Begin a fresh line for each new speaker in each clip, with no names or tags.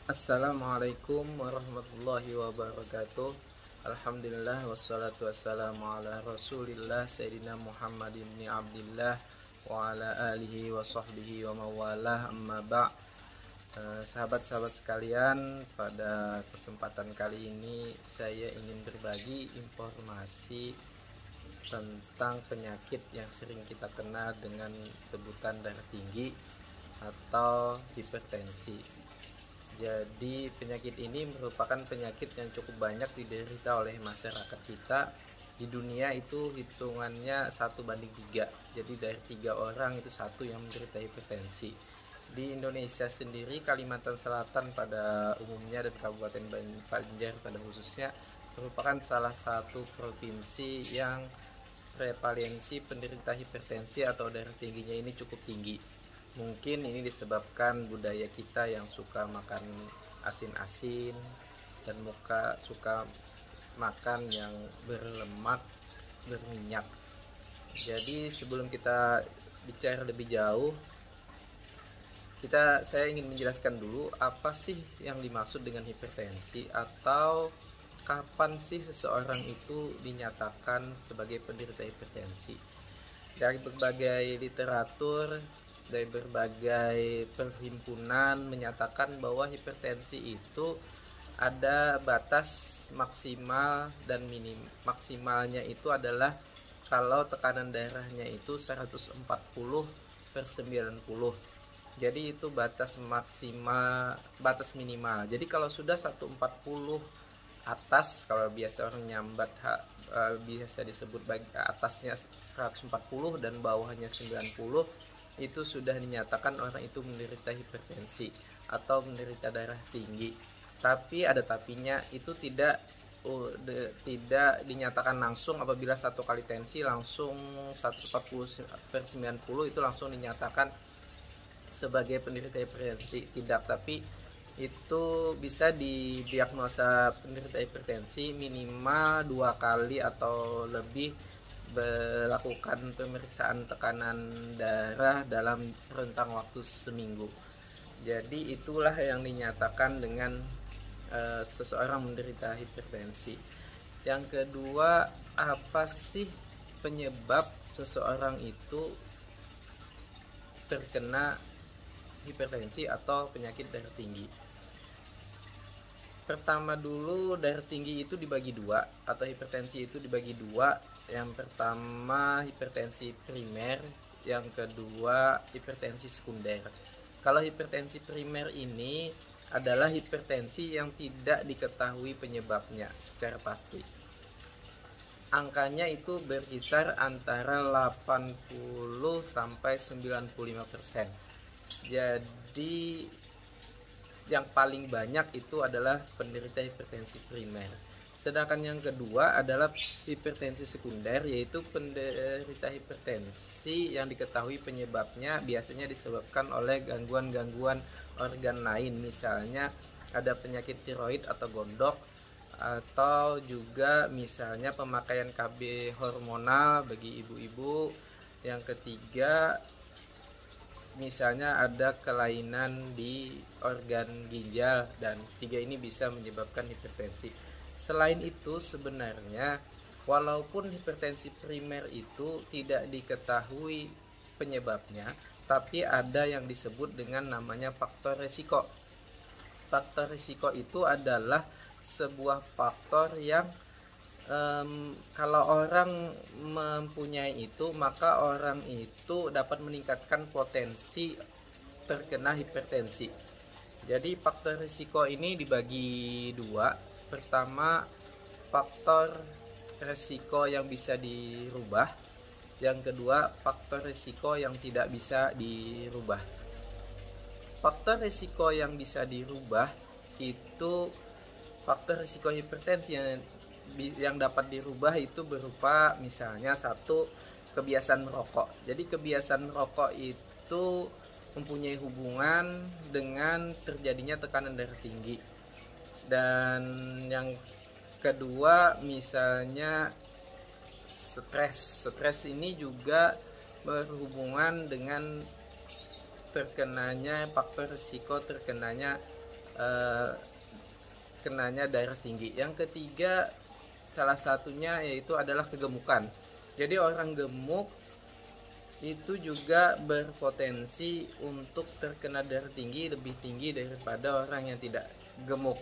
Assalamualaikum warahmatullahi wabarakatuh. Alhamdulillah wassalatu wassalamu ala rasulillah Sayyidina Muhammadin bin Abdillah wa ala alihi wa sahbihi wa mawalah amma ba' Sahabat-sahabat sekalian, pada kesempatan kali ini saya ingin berbagi informasi tentang penyakit yang sering kita kenal dengan sebutan darah tinggi atau hipertensi. Jadi penyakit ini merupakan penyakit yang cukup banyak diderita oleh masyarakat kita. Di dunia itu hitungannya 1 banding 3. Jadi dari 3 orang itu 1 yang menderita hipertensi. Di Indonesia sendiri, Kalimantan Selatan pada umumnya dan Kabupaten Banjar pada khususnya merupakan salah satu provinsi yang prevalensi penderita hipertensi atau darah tingginya ini cukup tinggi. Mungkin ini disebabkan budaya kita yang suka makan asin-asin dan suka makan yang berlemak, berminyak. Jadi sebelum kita bicara lebih jauh, saya ingin menjelaskan dulu apa sih yang dimaksud dengan hipertensi, atau kapan sih seseorang itu dinyatakan sebagai penderita hipertensi. Dari berbagai literatur, dari berbagai perhimpunan menyatakan bahwa hipertensi itu ada batas maksimal dan minim. Maksimalnya itu adalah kalau tekanan darahnya itu 140/90. Jadi itu batas maksimal, batas minimal. Jadi kalau sudah 140 atas, kalau biasa orang nyambat biasa disebut atasnya 140 dan bawahnya 90, itu sudah dinyatakan orang itu menderita hipertensi atau menderita darah tinggi. Tapi ada tapinya, itu tidak dinyatakan langsung apabila 1 kali tensi langsung 140/90 itu langsung dinyatakan sebagai penderita hipertensi. Tidak, tapi itu bisa didiagnosa penderita hipertensi minimal 2 kali atau lebih melakukan pemeriksaan tekanan darah dalam rentang waktu seminggu. Jadi itulah yang dinyatakan dengan seseorang menderita hipertensi. Yang kedua, apa sih penyebab seseorang itu terkena hipertensi atau penyakit darah tinggi? Pertama dulu, darah tinggi itu dibagi 2, atau hipertensi itu dibagi 2. Yang pertama hipertensi primer, yang kedua hipertensi sekunder. Kalau hipertensi primer ini adalah hipertensi yang tidak diketahui penyebabnya secara pasti. Angkanya itu berkisar antara 80 sampai 95%. Jadi yang paling banyak itu adalah penderita hipertensi primer. Sedangkan yang kedua adalah hipertensi sekunder, yaitu penderita hipertensi yang diketahui penyebabnya biasanya disebabkan oleh gangguan-gangguan organ lain. Misalnya ada penyakit tiroid atau gondok, atau juga misalnya pemakaian KB hormonal bagi ibu-ibu. Yang ketiga, misalnya ada kelainan di organ ginjal, dan 3 ini bisa menyebabkan hipertensi. Selain itu, sebenarnya walaupun hipertensi primer itu tidak diketahui penyebabnya, tapi ada yang disebut dengan namanya faktor risiko. Faktor risiko itu adalah sebuah faktor yang kalau orang mempunyai itu, maka orang itu dapat meningkatkan potensi terkena hipertensi. Jadi faktor risiko ini dibagi 2. Pertama, faktor risiko yang bisa dirubah. Yang kedua, faktor risiko yang tidak bisa dirubah. Faktor risiko yang bisa dirubah itu faktor risiko hipertensi yang dapat dirubah itu berupa misalnya 1, kebiasaan merokok. Jadi kebiasaan merokok itu mempunyai hubungan dengan terjadinya tekanan darah tinggi. Dan yang kedua misalnya stres ini juga berhubungan dengan terkenanya faktor risiko terkenanya eh, kenanya darah tinggi. Yang ketiga, salah satunya yaitu adalah kegemukan. Jadi orang gemuk itu juga berpotensi untuk terkena darah tinggi lebih tinggi daripada orang yang tidak gemuk.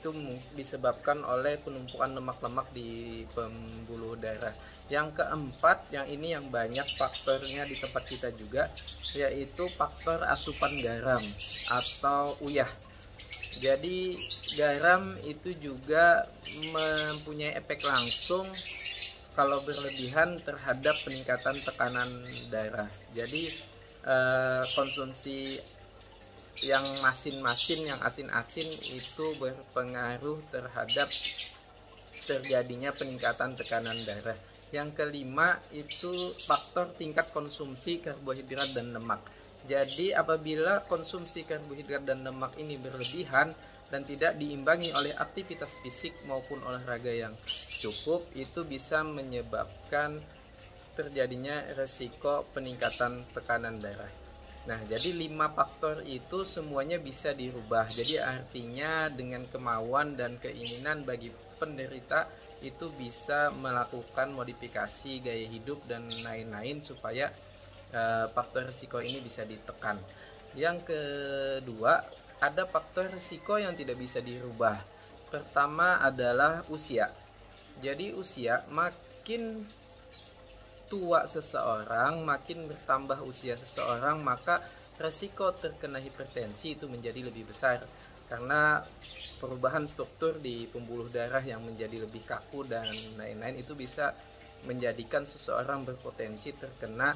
Itu disebabkan oleh penumpukan lemak-lemak di pembuluh darah. Yang keempat, yang ini yang banyak faktornya di tempat kita juga, yaitu faktor asupan garam atau uyah. Jadi garam itu juga mempunyai efek langsung kalau berlebihan terhadap peningkatan tekanan darah. Jadi konsumsi yang masin-masin, yang asin-asin itu berpengaruh terhadap terjadinya peningkatan tekanan darah. Yang kelima itu faktor tingkat konsumsi karbohidrat dan lemak. Jadi apabila konsumsi karbohidrat dan lemak ini berlebihan dan tidak diimbangi oleh aktivitas fisik maupun olahraga yang cukup, itu bisa menyebabkan terjadinya resiko peningkatan tekanan darah. Nah, jadi 5 faktor itu semuanya bisa dirubah. Jadi artinya dengan kemauan dan keinginan bagi penderita itu bisa melakukan modifikasi gaya hidup dan lain-lain supaya faktor risiko ini bisa ditekan. Yang kedua, ada faktor risiko yang tidak bisa dirubah. Pertama adalah usia. Jadi usia, makin tua seseorang, makin bertambah usia seseorang, maka resiko terkena hipertensi itu menjadi lebih besar. Karena perubahan struktur di pembuluh darah yang menjadi lebih kaku dan lain-lain itu bisa menjadikan seseorang berpotensi terkena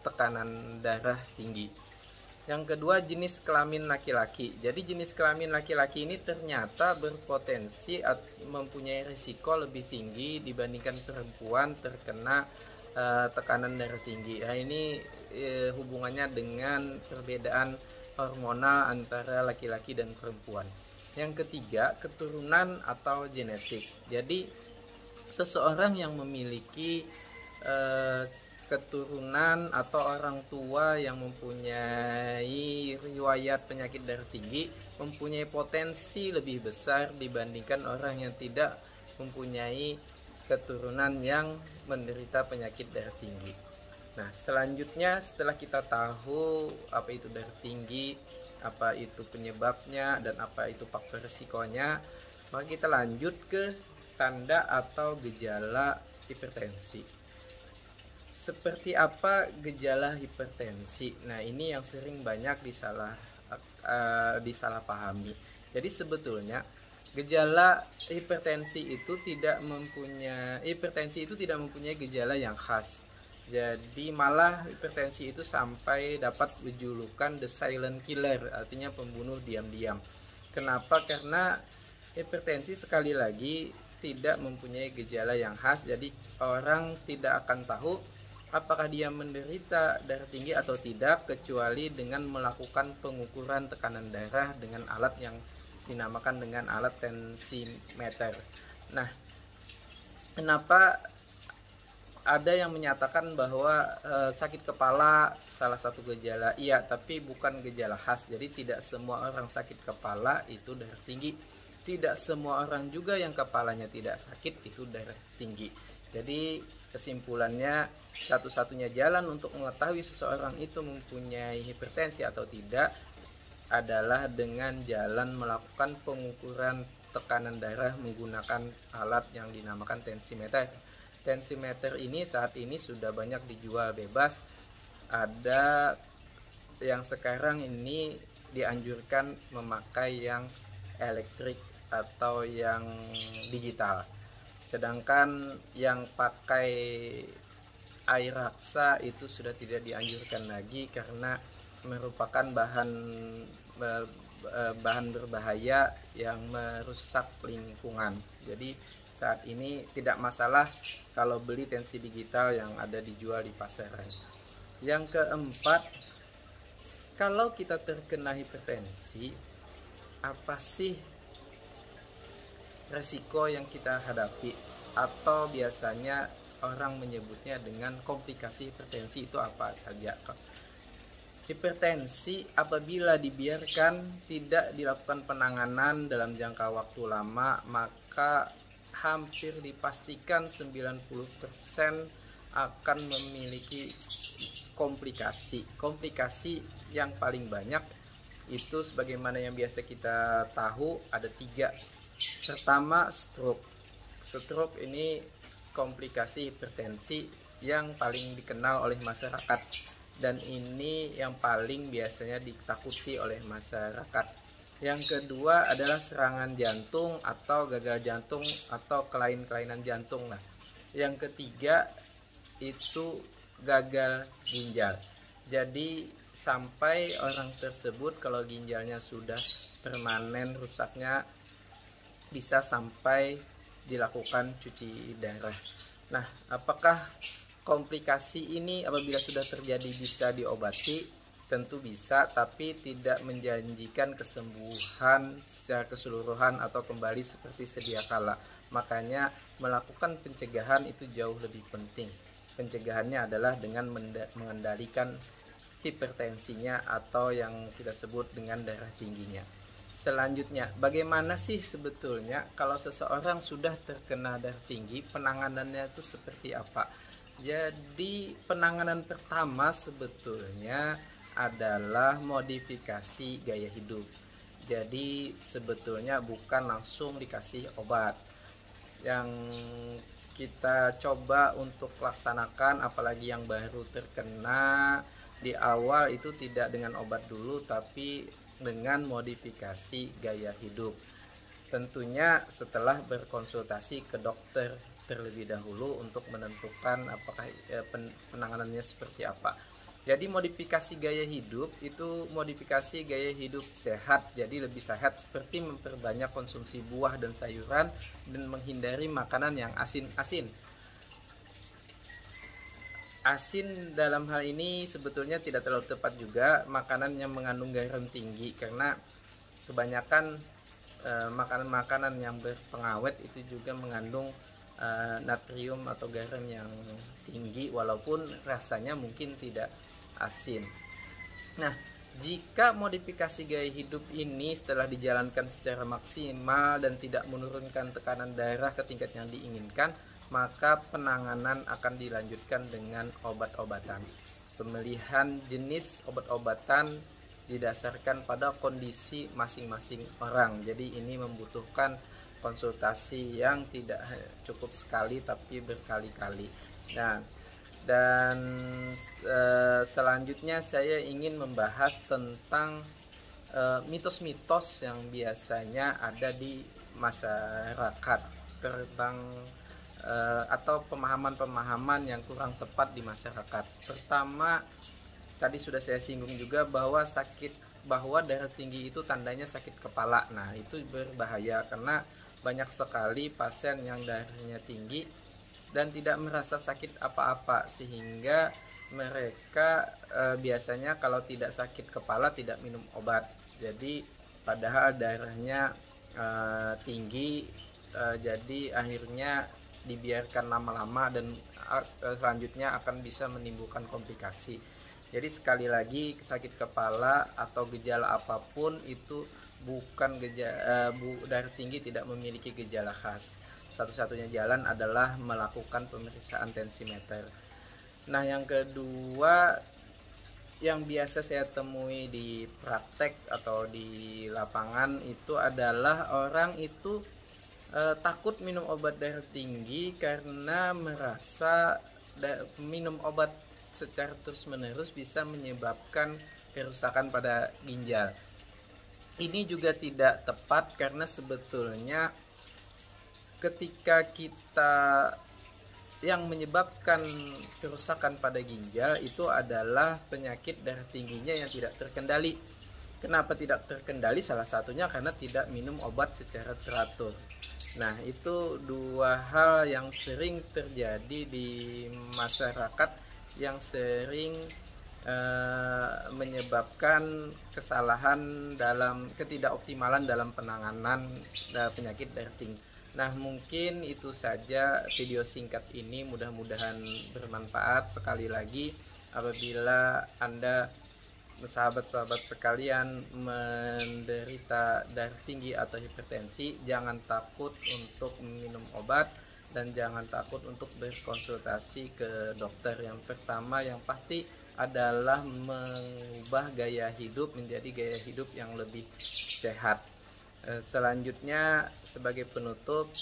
tekanan darah tinggi. Yang kedua, jenis kelamin laki-laki. Jadi jenis kelamin laki-laki ini ternyata berpotensi mempunyai risiko lebih tinggi dibandingkan perempuan terkena tekanan darah tinggi. Nah, ini hubungannya dengan perbedaan hormonal antara laki-laki dan perempuan. Yang ketiga, keturunan atau genetik. Jadi seseorang yang memiliki keturunan atau orang tua yang mempunyai riwayat penyakit darah tinggi mempunyai potensi lebih besar dibandingkan orang yang tidak mempunyai keturunan yang menderita penyakit darah tinggi. Nah, selanjutnya setelah kita tahu apa itu darah tinggi, apa itu penyebabnya, dan apa itu faktor risikonya, maka kita lanjut ke tanda atau gejala hipertensi. Seperti apa gejala hipertensi? Nah, ini yang sering banyak disalahpahami. Jadi sebetulnya gejala hipertensi itu tidak mempunyai gejala yang khas. Jadi malah hipertensi itu sampai dapat dijulukan the silent killer, artinya pembunuh diam-diam. Kenapa? Karena hipertensi sekali lagi tidak mempunyai gejala yang khas, jadi orang tidak akan tahu apakah dia menderita darah tinggi atau tidak kecuali dengan melakukan pengukuran tekanan darah dengan alat yang dinamakan dengan alat tensimeter. Nah, kenapa ada yang menyatakan bahwa sakit kepala salah satu gejala? Iya, tapi bukan gejala khas. Jadi tidak semua orang sakit kepala itu darah tinggi. Tidak semua orang juga yang kepalanya tidak sakit itu darah tinggi. Jadi kesimpulannya, satu-satunya jalan untuk mengetahui seseorang itu mempunyai hipertensi atau tidak adalah dengan jalan melakukan pengukuran tekanan darah menggunakan alat yang dinamakan tensimeter. Tensimeter ini saat ini sudah banyak dijual bebas. Ada yang sekarang ini dianjurkan memakai yang elektrik atau yang digital. Sedangkan yang pakai air raksa itu sudah tidak dianjurkan lagi karena merupakan bahan berbahaya yang merusak lingkungan. Jadi saat ini tidak masalah kalau beli tensi digital yang ada dijual di pasaran. Yang keempat, kalau kita terkena hipertensi, apa sih resiko yang kita hadapi? Atau biasanya orang menyebutnya dengan komplikasi hipertensi itu apa saja? Hipertensi apabila dibiarkan tidak dilakukan penanganan dalam jangka waktu lama, maka hampir dipastikan 90% akan memiliki komplikasi. Komplikasi yang paling banyak itu sebagaimana yang biasa kita tahu ada 3. Pertama, stroke. Stroke ini komplikasi hipertensi yang paling dikenal oleh masyarakat, dan ini yang paling biasanya ditakuti oleh masyarakat. Yang kedua adalah serangan jantung atau gagal jantung atau kelainan-kelainan jantung. Nah, yang ketiga itu gagal ginjal. Jadi sampai orang tersebut kalau ginjalnya sudah permanen rusaknya bisa sampai dilakukan cuci darah. Nah, apakah komplikasi ini apabila sudah terjadi bisa diobati? Tentu bisa, tapi tidak menjanjikan kesembuhan secara keseluruhan atau kembali seperti sedia kala. Makanya melakukan pencegahan itu jauh lebih penting. Pencegahannya adalah dengan mengendalikan hipertensinya atau yang kita sebut dengan darah tingginya. Selanjutnya, bagaimana sih sebetulnya kalau seseorang sudah terkena darah tinggi, penanganannya itu seperti apa? Jadi penanganan pertama sebetulnya adalah modifikasi gaya hidup. Jadi sebetulnya bukan langsung dikasih obat. Yang kita coba untuk laksanakan, apalagi yang baru terkena, di awal itu tidak dengan obat dulu, tapi dengan modifikasi gaya hidup. Tentunya setelah berkonsultasi ke dokter terlebih dahulu untuk menentukan apakah penanganannya seperti apa. Jadi modifikasi gaya hidup itu modifikasi gaya hidup sehat. Jadi lebih sehat seperti memperbanyak konsumsi buah dan sayuran dan menghindari makanan yang asin-asin. Asin dalam hal ini sebetulnya tidak terlalu tepat juga, makanan yang mengandung garam tinggi, karena kebanyakan makanan-makanan yang berpengawet itu juga mengandung natrium atau garam yang tinggi walaupun rasanya mungkin tidak asin. Nah, jika modifikasi gaya hidup ini setelah dijalankan secara maksimal dan tidak menurunkan tekanan darah ke tingkat yang diinginkan, maka penanganan akan dilanjutkan dengan obat-obatan. Pemilihan jenis obat-obatan didasarkan pada kondisi masing-masing orang. Jadi ini membutuhkan konsultasi yang tidak cukup sekali tapi berkali-kali. Nah, dan selanjutnya saya ingin membahas tentang mitos-mitos yang biasanya ada di masyarakat tentang atau pemahaman-pemahaman yang kurang tepat di masyarakat. Pertama, tadi sudah saya singgung juga bahwa darah tinggi itu tandanya sakit kepala. Nah, itu berbahaya karena banyak sekali pasien yang darahnya tinggi dan tidak merasa sakit apa-apa, sehingga mereka biasanya kalau tidak sakit kepala tidak minum obat. Jadi padahal darahnya tinggi, jadi akhirnya dibiarkan lama-lama dan selanjutnya akan bisa menimbulkan komplikasi. Jadi sekali lagi, sakit kepala atau gejala apapun itu bukan darah tinggi tidak memiliki gejala khas. Satu-satunya jalan adalah melakukan pemeriksaan tensimeter. Nah, yang kedua yang biasa saya temui di praktek atau di lapangan itu adalah orang itu takut minum obat darah tinggi karena merasa minum obat secara terus-menerus bisa menyebabkan kerusakan pada ginjal. Ini juga tidak tepat karena sebetulnya ketika kita yang menyebabkan kerusakan pada ginjal itu adalah penyakit darah tingginya yang tidak terkendali. Kenapa tidak terkendali? Salah satunya karena tidak minum obat secara teratur. Nah, itu dua hal yang sering terjadi di masyarakat yang sering menyebabkan kesalahan dalam ketidakoptimalan dalam penanganan penyakit darah tinggi. Nah, mungkin itu saja video singkat ini, mudah-mudahan bermanfaat. Sekali lagi, apabila Anda sahabat-sahabat sekalian menderita darah tinggi atau hipertensi, jangan takut untuk minum obat dan jangan takut untuk berkonsultasi ke dokter. Yang pertama yang pasti adalah mengubah gaya hidup menjadi gaya hidup yang lebih sehat. Selanjutnya sebagai penutup,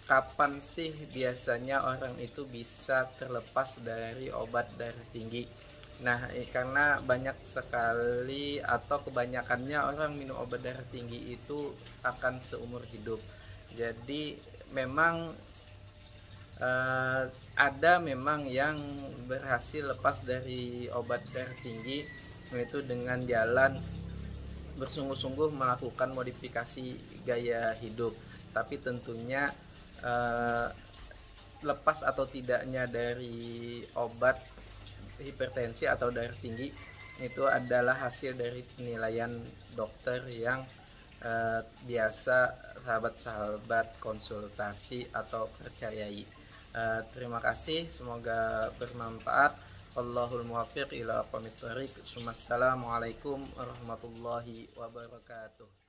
kapan sih biasanya orang itu bisa terlepas dari obat darah tinggi? Nah, karena banyak sekali atau kebanyakannya orang minum obat darah tinggi itu akan seumur hidup. Jadi memang ada memang yang berhasil lepas dari obat darah tinggi, yaitu dengan jalan bersungguh-sungguh melakukan modifikasi gaya hidup. Tapi tentunya lepas atau tidaknya dari obat hipertensi atau darah tinggi itu adalah hasil dari penilaian dokter yang biasa sahabat-sahabat konsultasi atau percayai. Terima kasih, semoga bermanfaat. Wallahul muwaffiq ila aqwamit thoriq. Wassalamualaikum warahmatullahi wabarakatuh.